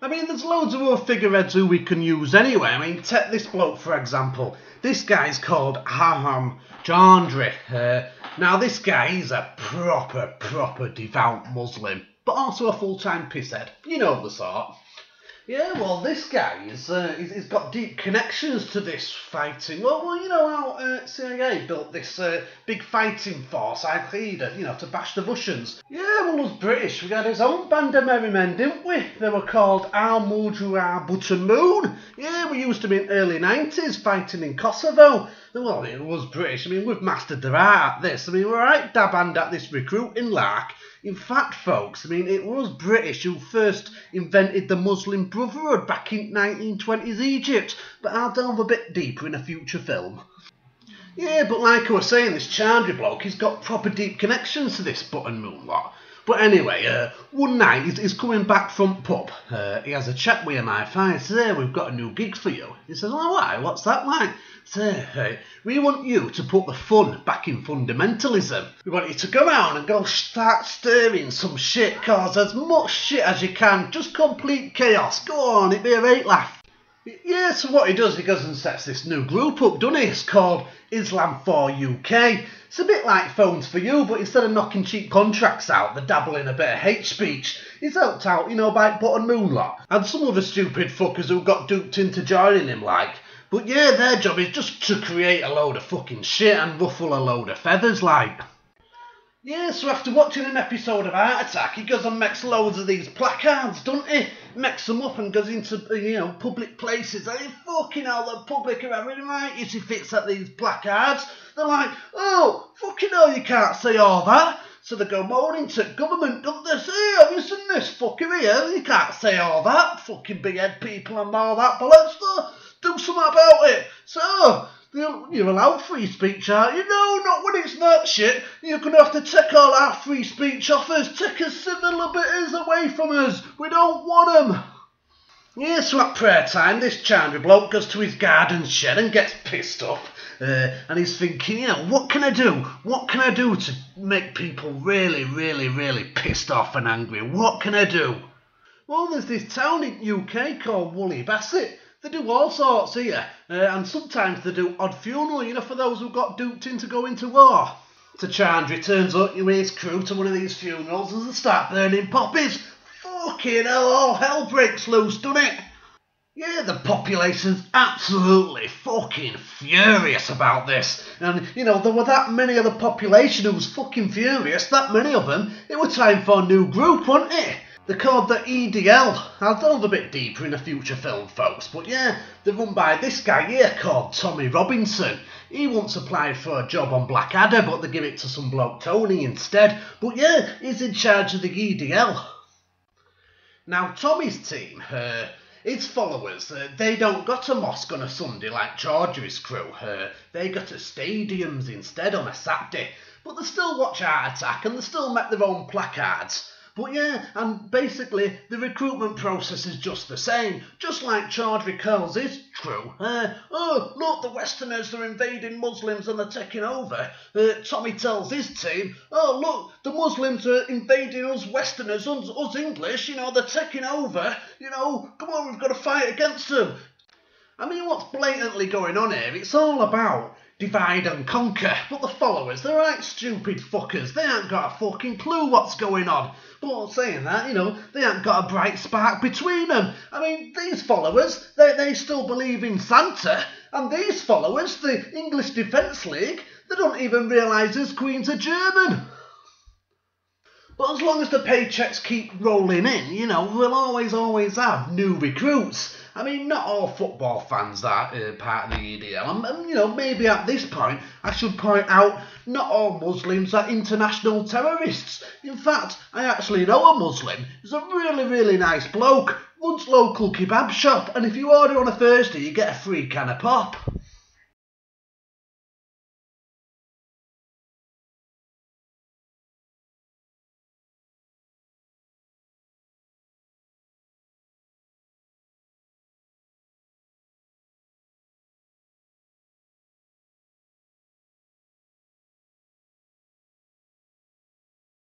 I mean, there's loads of other figureheads who we can use anyway. I mean, take this bloke, for example. This guy's called Aham Chandri. Now, this guy, he's a proper devout Muslim, but also a full-time pisshead. You know the sort. Yeah, well, this guy he's got deep connections to this fighting. Well, you know how CIA built this big fighting force, Al-Qaeda, you know, to bash the Russians. Yeah, well, us British, we had his own band of merry men, didn't we? They were called Al-Mujahideen Button Moon. Yeah, we used to be in the early 90s fighting in Kosovo. Well, it was British. I mean, we've mastered the art at this. I mean, we're right dab hand at this recruiting lark. In fact, folks, I mean, it was British who first invented the Muslim Brotherhood back in 1920s Egypt, but I'll delve a bit deeper in a future film. Yeah, but like I was saying, this Chandri bloke, he's got proper deep connections to this Button Moon lot. But anyway, one night he's coming back from pub. He has a chat with MI5. He says, "Hey, we've got a new gig for you." He says, "Oh, why? What's that like?" Hey, we want you to put the fun back in fundamentalism. We want you to go around and go start stirring some shit, cause as much shit as you can, just complete chaos. Go on, it'd be a great laugh. Yeah, so what he does, he goes and sets this new group up, doesn't he? It's called Islam for UK. It's a bit like Phones for You, but instead of knocking cheap contracts out, they dabble in a bit of hate speech. He's helped out, you know, by Button Moon lot, and some other stupid fuckers who got duped into joining him, like. But yeah, their job is just to create a load of fucking shit and ruffle a load of feathers, like. Yeah, so after watching an episode of Heart Attack, he goes and makes loads of these placards, doesn't he? Makes them up and goes into, you know, public places. And fucking hell, the public are having right if he fits at these placards. They're like, "Oh, fucking hell, you can't say all that." So they go moaning to government, don't they? "Say, have you seen this fucker here? You can't say all that, fucking big head people and all that, but let's do something about it." So you're allowed free speech, aren't you? No, not when it's that shit. You're going to have to take all our free speech offers. Take us civil liberties away from us. We don't want them. Yeah, so at prayer time, this Chandri bloke goes to his garden shed and gets pissed up. And he's thinking, you know, what can I do? What can I do to make people really pissed off and angry? What can I do? Well, there's this town in UK called Woolley Bassett. They do all sorts here, and sometimes they do odd funeral, you know, for those who got duped into going to war. So Chandri turns up with his crew to one of these funerals and they start burning poppies. Fucking hell, all hell breaks loose, doesn't it? Yeah, the population's absolutely fucking furious about this. And, you know, there were that many of the population who was fucking furious, that many of them, it was time for a new group, wasn't it? They're called the EDL. I'll delve a bit deeper in a future film, folks. But yeah, they're run by this guy here called Tommy Robinson. He once applied for a job on Blackadder, but they give it to some bloke Tony instead. But yeah, he's in charge of the EDL. Now, Tommy's team, his followers, they don't go to mosque on a Sunday like George's crew. They go to stadiums instead on a Saturday. But they still watch Heart Attack and they still make their own placards. But yeah, and basically the recruitment process is just the same, just like Chaudhry calls his crew. "Oh, look, the Westerners are invading Muslims and they're taking over." Tommy tells his team, "Oh, look, the Muslims are invading us Westerners, us English, you know, they're taking over. You know, come on, we've got to fight against them." I mean, what's blatantly going on here? It's all about divide and conquer. But the followers, they're right stupid fuckers. They ain't got a fucking clue what's going on. But saying that, you know, they ain't got a bright spark between them. I mean, these followers, they still believe in Santa. And these followers, the English Defence League, they don't even realise his Queen's a German. But as long as the paychecks keep rolling in, you know, we'll always have new recruits. I mean, not all football fans are part of the EDL. And, you know, maybe at this point, I should point out, not all Muslims are international terrorists. In fact, I actually know a Muslim. He's a really nice bloke. Runs local kebab shop. And if you order on a Thursday, you get a free can of pop.